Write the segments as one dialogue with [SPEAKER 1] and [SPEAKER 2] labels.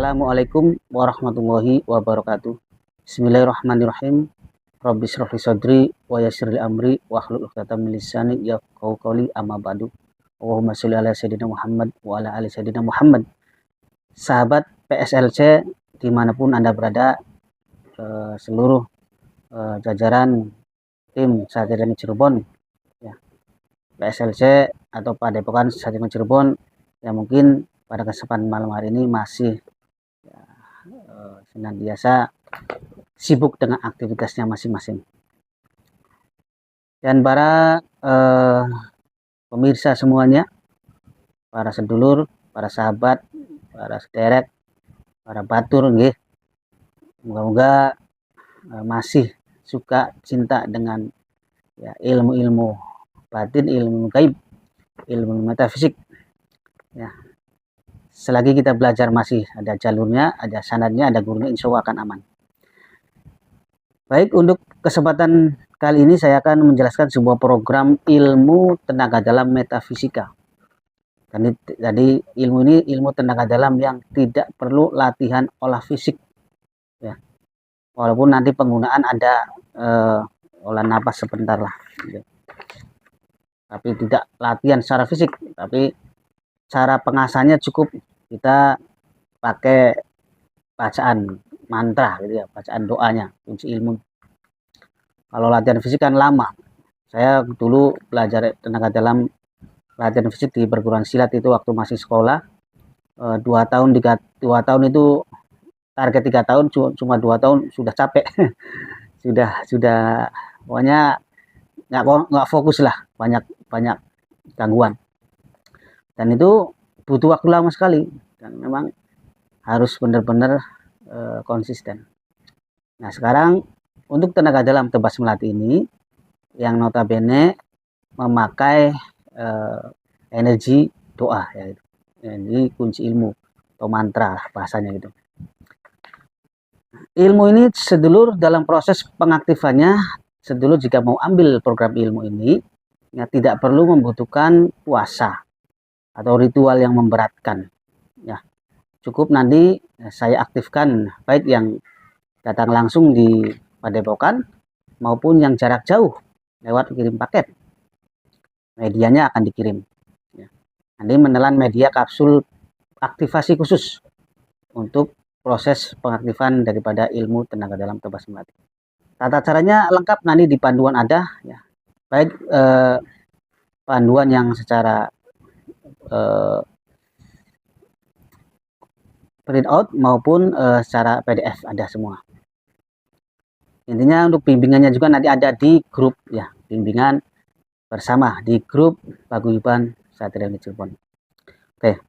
[SPEAKER 1] Assalamualaikum warahmatullahi wabarakatuh. Bismillahirrahmanirrahim. Rabbi shrah li sadri wa yassir li amri wahlul 'uqdatam min lisani yafqahu qawli, amma ba'du. Allahumma sholli ala sayyidina Muhammad wa ala ali sayyidina Muhammad. Sahabat PSLC dimanapun Anda berada, seluruh jajaran tim Satria Cirebon, ya, PSLC atau Padepokan Satria Cirebon yang mungkin pada kesempatan malam hari ini masih senantiasa sibuk dengan aktivitasnya masing-masing. Dan para pemirsa semuanya, para sedulur, para sahabat, para sederek, para batur, nggih. Moga-moga masih suka cinta dengan ilmu-ilmu batin, ilmu gaib, ilmu metafisik. Ya. Selagi kita belajar masih ada jalurnya, ada sanadnya, ada gurunya, insya Allah akan aman. Baik, untuk kesempatan kali ini saya akan menjelaskan sebuah program ilmu tenaga dalam metafisika. Jadi ilmu ini ilmu tenaga dalam yang tidak perlu latihan olah fisik. Ya. Walaupun nanti penggunaan ada olah napas sebentar lah. Gitu. Tapi tidak latihan secara fisik, tapi cara pengasahannya cukup kita pakai bacaan mantra gitu ya, bacaan doanya, kunci ilmu. Kalau latihan fisik kan lama. Saya dulu belajar tenaga dalam latihan fisik di perguruan silat itu waktu masih sekolah 2 tahun itu target 3 tahun, cuma 2 tahun sudah capek. sudah pokoknya nggak fokus lah, banyak gangguan. Dan itu butuh waktu lama sekali dan memang harus benar-benar konsisten. Nah, sekarang untuk tenaga dalam tebas melati ini yang notabene memakai energi doa, ya, ini kunci ilmu atau mantra lah bahasanya gitu. Ilmu ini sedulur dalam proses pengaktifannya, sedulur jika mau ambil program ilmu ini ya tidak perlu membutuhkan puasa atau ritual yang memberatkan, ya. Cukup nanti saya aktifkan baik yang datang langsung di Padepokan maupun yang jarak jauh lewat kirim paket. Medianya akan dikirim. Ya. Nanti menelan media kapsul aktivasi khusus untuk proses pengaktifan daripada ilmu tenaga dalam tebas melati. Tata caranya lengkap nanti di panduan ada, ya. Baik panduan yang secara print out maupun secara PDF ada semua. Intinya untuk bimbingannya juga nanti ada di grup, ya, bimbingan bersama di grup Paguyuban Satria Cirebon. Oke.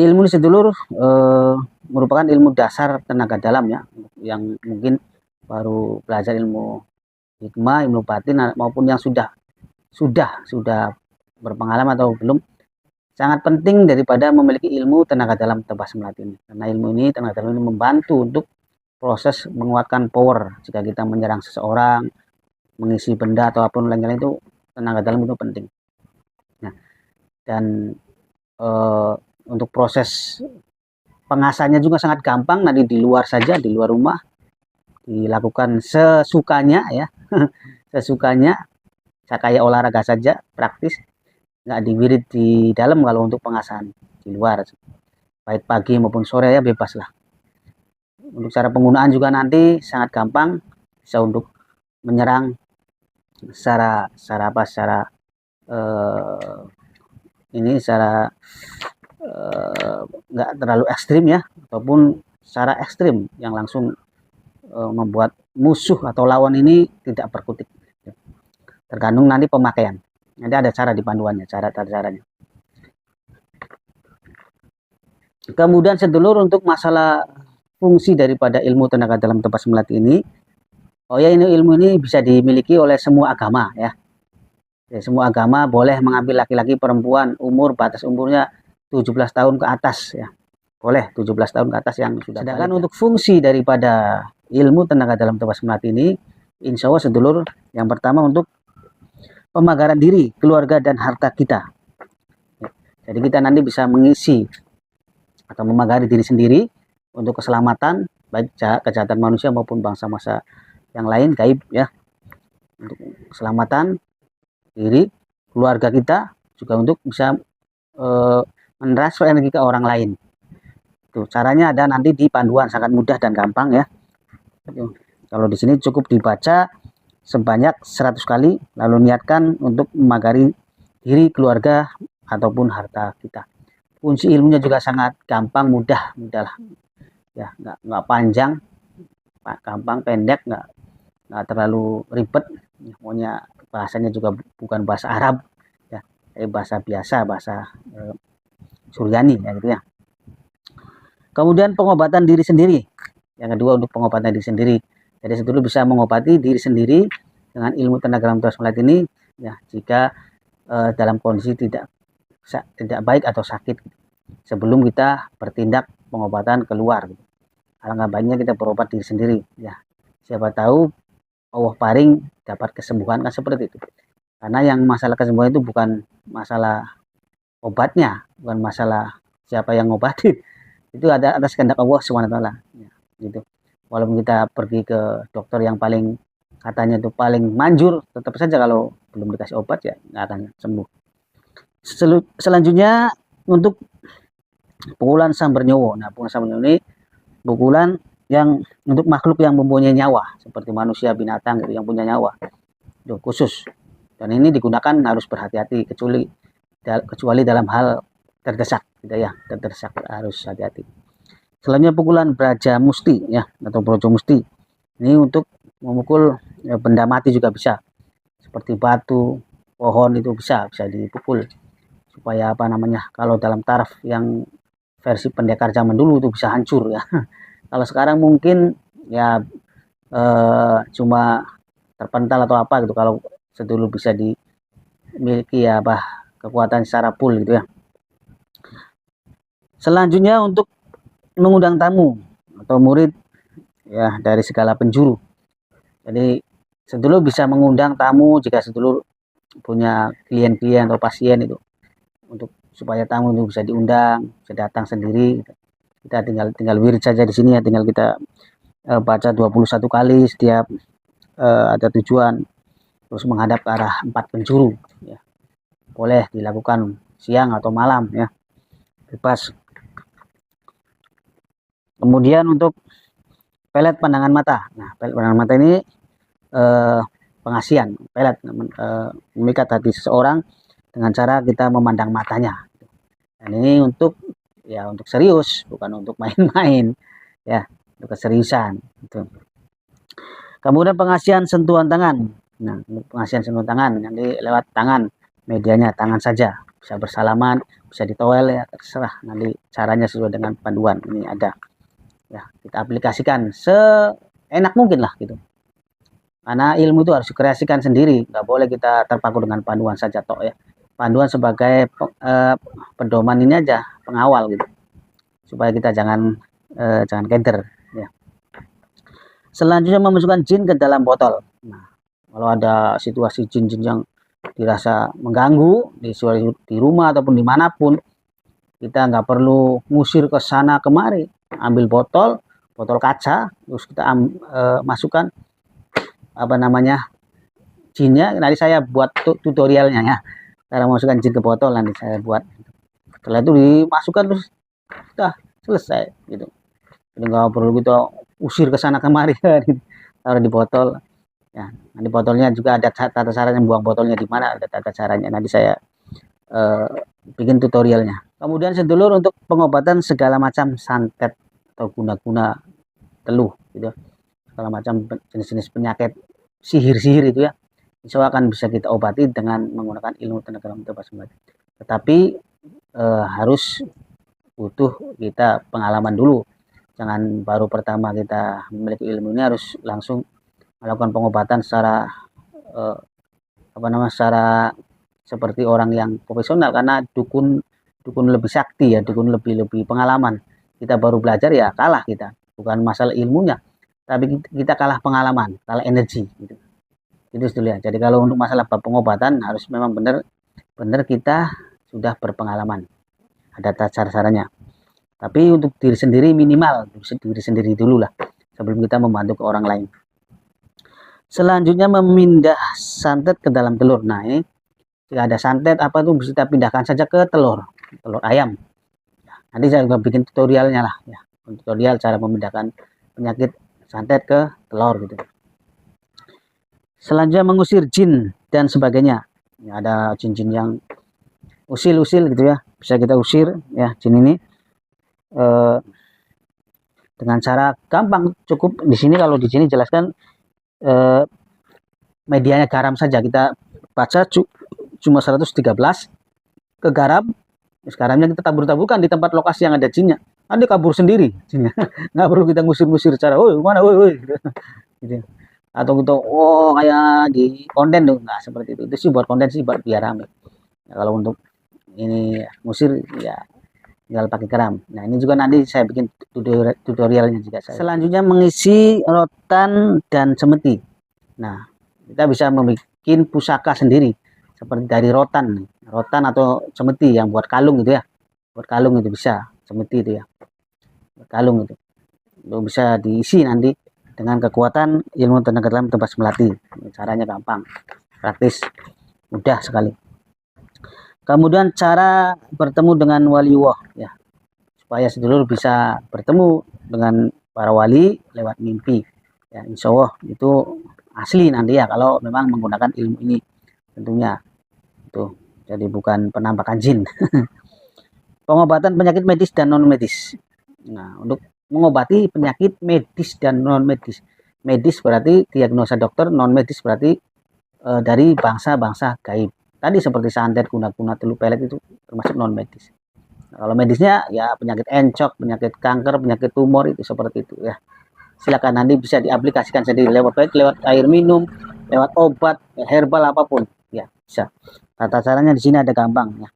[SPEAKER 1] Ilmu ini sedulur merupakan ilmu dasar tenaga dalam, ya, yang mungkin baru belajar ilmu hikmah, ilmu batin maupun yang sudah berpengalaman atau belum, sangat penting daripada memiliki ilmu tenaga dalam tebas melati ini. Karena ilmu ini, tenaga dalam ini membantu untuk proses menguatkan power jika kita menyerang seseorang, mengisi benda atau apapun lain-lain, itu tenaga dalam itu penting. Nah, dan untuk proses pengasahannya juga sangat gampang, nanti di luar saja, di luar rumah dilakukan sesukanya, ya. Sesukanya, kayak olahraga saja, praktis, nggak diwirid di dalam. Kalau untuk pengasahan di luar, baik pagi maupun sore, ya, bebas lah. Untuk cara penggunaan juga nanti sangat gampang, bisa untuk menyerang secara nggak terlalu ekstrim, ya, ataupun secara ekstrim yang langsung membuat musuh atau lawan ini tidak berkutik. Tergantung nanti pemakaian. Nanti ada cara di panduannya, caranya. Kemudian sedulur untuk masalah fungsi daripada ilmu tenaga dalam tebas melati ini, ini ilmu ini bisa dimiliki oleh semua agama, ya. Semua agama boleh mengambil laki-laki, perempuan, batas umurnya 17 tahun ke atas, ya. Boleh 17 tahun ke atas yang sudah. Sedangkan untuk fungsi daripada ilmu tenaga dalam tebas melati ini, insya Allah sedulur, yang pertama untuk pemagaran diri, keluarga, dan harta kita. Jadi kita nanti bisa mengisi atau memagari diri sendiri untuk keselamatan baik kejahatan manusia maupun bangsa masa yang lain gaib ya, untuk keselamatan diri, keluarga kita, juga untuk bisa mentransfer energi ke orang lain. Tuh, caranya ada nanti di panduan, sangat mudah dan gampang ya. Kalau di sini cukup dibaca sebanyak 100 kali, lalu niatkan untuk memagari diri, keluarga, ataupun harta kita. Kunci ilmunya juga sangat gampang, mudah lah. Ya, nggak panjang, gampang, pendek, nggak terlalu ribet. Pokoknya bahasanya juga bukan bahasa Arab, ya, bahasa biasa, bahasa Suryani, ya gitu ya. Kemudian pengobatan diri sendiri. Yang kedua untuk pengobatan diri sendiri. Jadi sedulur bisa mengobati diri sendiri dengan ilmu tenaga alam transmelat ini ya, jika dalam kondisi tidak baik atau sakit sebelum kita bertindak pengobatan keluar. Alangkah baiknya kita berobat diri sendiri ya. Siapa tahu Allah paring dapat kesembuhan, kan seperti itu. Karena yang masalah kesembuhan itu bukan masalah obatnya, bukan masalah siapa yang ngobatin. Itu ada atas kehendak Allah SWT ya, gitu. Walaupun kita pergi ke dokter yang paling katanya itu paling manjur, tetap saja kalau belum dikasih obat ya nggak akan sembuh. Selanjutnya untuk pukulan sambar nyowo. Nah, pukulan sambar nyowo ini pukulan yang untuk makhluk yang mempunyai nyawa seperti manusia, binatang gitu, yang punya nyawa itu khusus. Dan ini digunakan harus berhati-hati kecuali dalam hal terdesak gitu ya, terdesak harus hati-hati. Selanjutnya pukulan Braja Musti ya, atau Brojo Musti. Ini untuk memukul ya, benda mati juga bisa. Seperti batu, pohon itu bisa dipukul supaya apa namanya? Kalau dalam taraf yang versi pendekar zaman dulu itu bisa hancur ya. Kalau sekarang mungkin ya cuma terpental atau apa gitu. Kalau sedulu bisa dimiliki ya kekuatan secara full gitu ya. Selanjutnya untuk mengundang tamu atau murid ya dari segala penjuru. Jadi sedulur bisa mengundang tamu jika sedulur punya klien-klien atau pasien itu, untuk supaya tamu itu bisa diundang, bisa datang sendiri. Kita tinggal wirid saja di sini ya, tinggal kita baca 21 kali setiap ada tujuan, terus menghadap ke arah 4 penjuru ya. Boleh dilakukan siang atau malam ya, bebas. Kemudian untuk pelet pandangan mata. Nah, pelet pandangan mata ini pengasihan. Pelet memikat hati seseorang dengan cara kita memandang matanya. Dan ini untuk serius, bukan untuk main-main ya, untuk keseriusan gitu. Kemudian pengasihan sentuhan tangan. Nah, pengasihan sentuhan tangan nanti lewat tangan, medianya tangan saja, bisa bersalaman, bisa ditowel ya, terserah nanti caranya sesuai dengan panduan ini ada ya, kita aplikasikan seenak mungkin lah gitu, karena ilmu itu harus dikreasikan sendiri, nggak boleh kita terpaku dengan panduan saja toh ya. Panduan sebagai pedoman ini aja, pengawal gitu, supaya kita jangan keder ya. Selanjutnya memasukkan jin ke dalam botol. Nah, kalau ada situasi jin-jin yang dirasa mengganggu di rumah ataupun dimanapun, kita nggak perlu ngusir ke sana kemari, ambil botol kaca, terus kita masukkan apa namanya jinnya. Nanti saya buat tutorialnya ya, cara masukkan jin ke botol nanti saya buat. Setelah itu dimasukkan terus udah selesai gitu. Jadi nggak perlu kita usir ke sana kemari, taruh di botol ya. Nanti botolnya juga ada tata caranya, buang botolnya di mana ada tata caranya, nanti saya bikin tutorialnya. Kemudian sedulur untuk pengobatan segala macam santet atau guna-guna teluh gitu, segala macam jenis-jenis penyakit sihir-sihir itu ya, insya Allah akan bisa kita obati dengan menggunakan ilmu tenaga alam transmelat. Tetapi harus butuh kita pengalaman dulu. Jangan baru pertama kita memiliki ilmu ini harus langsung melakukan pengobatan secara secara seperti orang yang profesional, karena dukun lebih sakti ya, dukun lebih pengalaman. Kita baru belajar ya kalah kita, bukan masalah ilmunya, tapi kita kalah pengalaman, kalah energi gitu. Itu dulu ya. Jadi kalau untuk masalah pengobatan harus memang benar kita sudah berpengalaman, ada cara-caranya. Tapi untuk diri sendiri minimal, diri sendiri dulu lah sebelum kita membantu ke orang lain. Selanjutnya memindah santet ke dalam telur. Nah ini jika ada santet apa tuh bisa kita pindahkan saja ke telur ayam. Nanti saya juga bikin tutorialnya lah ya, tutorial cara memindahkan penyakit santet ke telur gitu. Selanjutnya mengusir jin dan sebagainya. Ya, ada jin-jin yang usil-usil gitu ya, bisa kita usir ya jin ini dengan cara gampang. Cukup di sini, kalau di sini jelaskan medianya garam saja. Kita baca cuma 113 ke garam. Garamnya kita tabur-taburkan di tempat lokasi yang ada jinnya, nanti kabur sendiri jinnya. Nggak perlu kita ngusir-ngusir cara woi mana woi gitu. Atau gitu kayak di konten tuh, nggak seperti itu sih, buat konten sih, buat biar rame ya. Kalau untuk ini ngusir ya tinggal pakai garam. Nah ini juga nanti saya bikin tutorialnya juga. Selanjutnya mengisi rotan dan cemeti. Nah kita bisa membuat pusaka sendiri seperti dari rotan atau cemeti yang buat kalung gitu ya, buat kalung itu bisa, cemeti itu ya buat kalung itu bisa diisi nanti dengan kekuatan ilmu tenaga dalam Tebas Melati. Caranya gampang, praktis, mudah sekali. Kemudian cara bertemu dengan waliullah ya, supaya sedulur bisa bertemu dengan para wali lewat mimpi ya. Insya Allah itu asli nanti ya, kalau memang menggunakan ilmu ini tentunya itu, jadi bukan penampakan jin. Pengobatan penyakit medis dan non medis. Nah untuk mengobati penyakit medis dan non medis, medis berarti diagnosa dokter, non medis berarti dari bangsa-bangsa gaib. Tadi seperti santet, kuna-kuna, telu pelet itu termasuk non medis. Nah, kalau medisnya ya penyakit encok, penyakit kanker, penyakit tumor itu seperti itu ya. Silakan nanti bisa diaplikasikan sendiri lewat air minum, lewat obat, herbal apapun ya bisa. Tata caranya di sini ada gampang ya.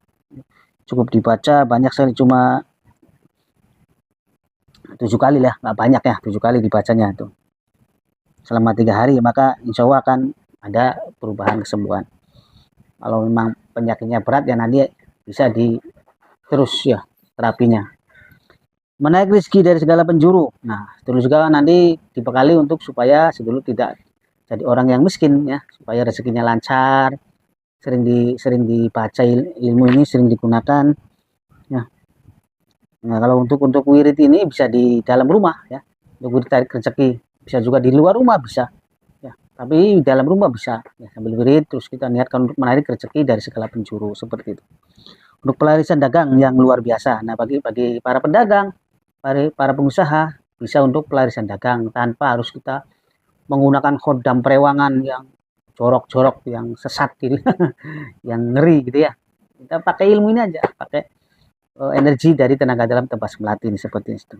[SPEAKER 1] Cukup dibaca banyak sekali, cuma 7 kali lah, nggak banyak ya, 7 kali dibacanya itu selama 3 hari, maka insya Allah akan ada perubahan kesembuhan. Kalau memang penyakitnya berat ya nanti bisa terus ya terapinya. Menaik rezeki dari segala penjuru. Nah terus juga nanti dibekali untuk supaya sedulur tidak jadi orang yang miskin ya, supaya rezekinya lancar. Sering dibaca ilmu ini, sering digunakan ya. Nah kalau untuk wirid ini bisa di dalam rumah ya, untuk wirid tarik rezeki. Bisa juga di luar rumah bisa ya, tapi dalam rumah bisa ya, sambil wirid terus kita niatkan untuk menarik rezeki dari segala penjuru seperti itu. Untuk pelarisan dagang yang luar biasa. Nah bagi para pedagang, para pengusaha, bisa untuk pelarisan dagang tanpa harus kita menggunakan khodam perewangan yang jorok-jorok, yang sesat gitu, yang ngeri gitu ya. Kita pakai ilmu ini aja, pakai energi dari tenaga dalam Tebas Melati ini seperti itu.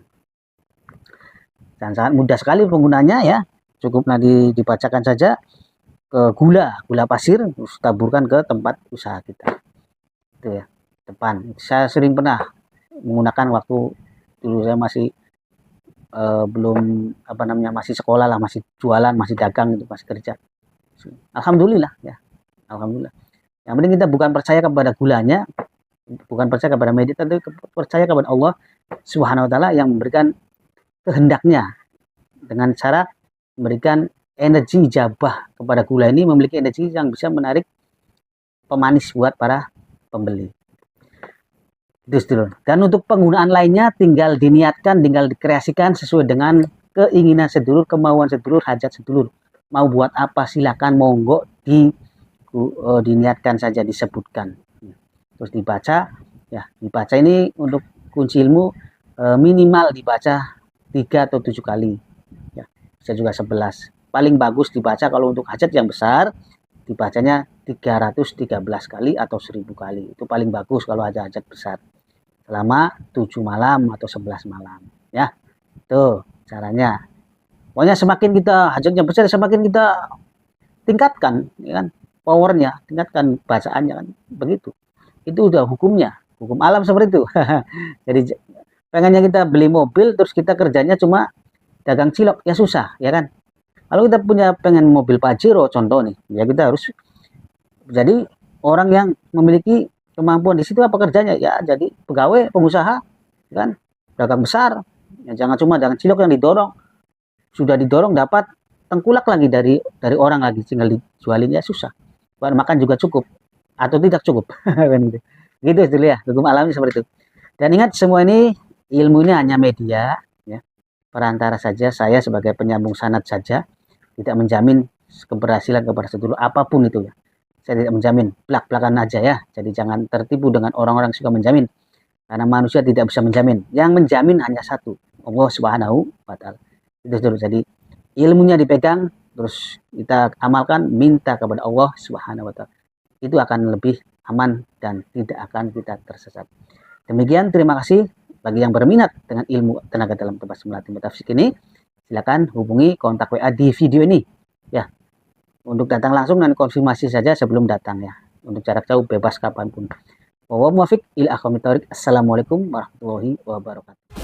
[SPEAKER 1] Dan sangat mudah sekali penggunanya ya. Cukup nanti dibacakan saja ke gula pasir, terus taburkan ke tempat usaha kita. Itu ya, depan. Saya sering pernah menggunakan waktu dulu saya masih belum masih sekolah lah, masih jualan, masih dagang itu, masih kerja. Alhamdulillah ya, alhamdulillah. Yang penting kita bukan percaya kepada gulanya, bukan percaya kepada medis, tapi percaya kepada Allah Subhanahu wa taala yang memberikan kehendaknya dengan cara memberikan energi ijabah kepada gula ini, memiliki energi yang bisa menarik pemanis buat para pembeli. Itu sedulur. Dan untuk penggunaan lainnya tinggal diniatkan, tinggal dikreasikan sesuai dengan keinginan sedulur, kemauan sedulur, hajat sedulur. Mau buat apa silakan, monggo diniatkan saja, disebutkan. Terus dibaca ya, dibaca ini untuk kunci ilmu minimal dibaca 3 atau 7 kali ya, bisa juga 11. Paling bagus dibaca kalau untuk hajat yang besar dibacanya 313 kali atau 1000 kali. Itu paling bagus kalau ada hajat besar selama 7 malam atau 11 malam ya. Tuh caranya. Pokoknya semakin kita hajatnya besar, semakin kita tingkatkan ya kan, powernya, tingkatkan bacaannya kan, begitu. Itu udah hukumnya, hukum alam seperti itu. Jadi pengennya kita beli mobil terus kita kerjanya cuma dagang cilok ya susah ya kan. Kalau kita pengen mobil Pajero contoh nih ya, kita harus jadi orang yang memiliki kemampuan di situ. Apa kerjanya ya, jadi pegawai, pengusaha kan, dagang besar, ya jangan cuma dagang cilok yang didorong, sudah didorong dapat tengkulak lagi dari orang lagi, tinggal dijualin ya susah. Buat makan juga cukup atau tidak cukup. Kan gitu. Gitu dulu ya, hukum alamnya seperti itu. Dan ingat semua ini ilmu ini hanya media, ya, perantara saja. Saya sebagai penyambung sanad saja, tidak menjamin keberhasilan kepada sedulur apapun itu ya. Saya tidak menjamin, belak-belakan aja ya. Jadi jangan tertipu dengan orang-orang yang suka menjamin. Karena manusia tidak bisa menjamin. Yang menjamin hanya satu, Allah Subhanahu wa taala. Itu dulu. Jadi ilmunya dipegang, terus kita amalkan, minta kepada Allah Subhanahu wa taala. Itu akan lebih aman dan tidak akan kita tersesat. Demikian, terima kasih bagi yang berminat dengan ilmu tenaga dalam Tebas Melatih Metafisik ini. Silakan hubungi kontak WA di video ini. Ya, untuk datang langsung dan konfirmasi saja sebelum datang ya. Untuk jarak jauh bebas kapanpun. Wassalamualaikum warahmatullahi wabarakatuh.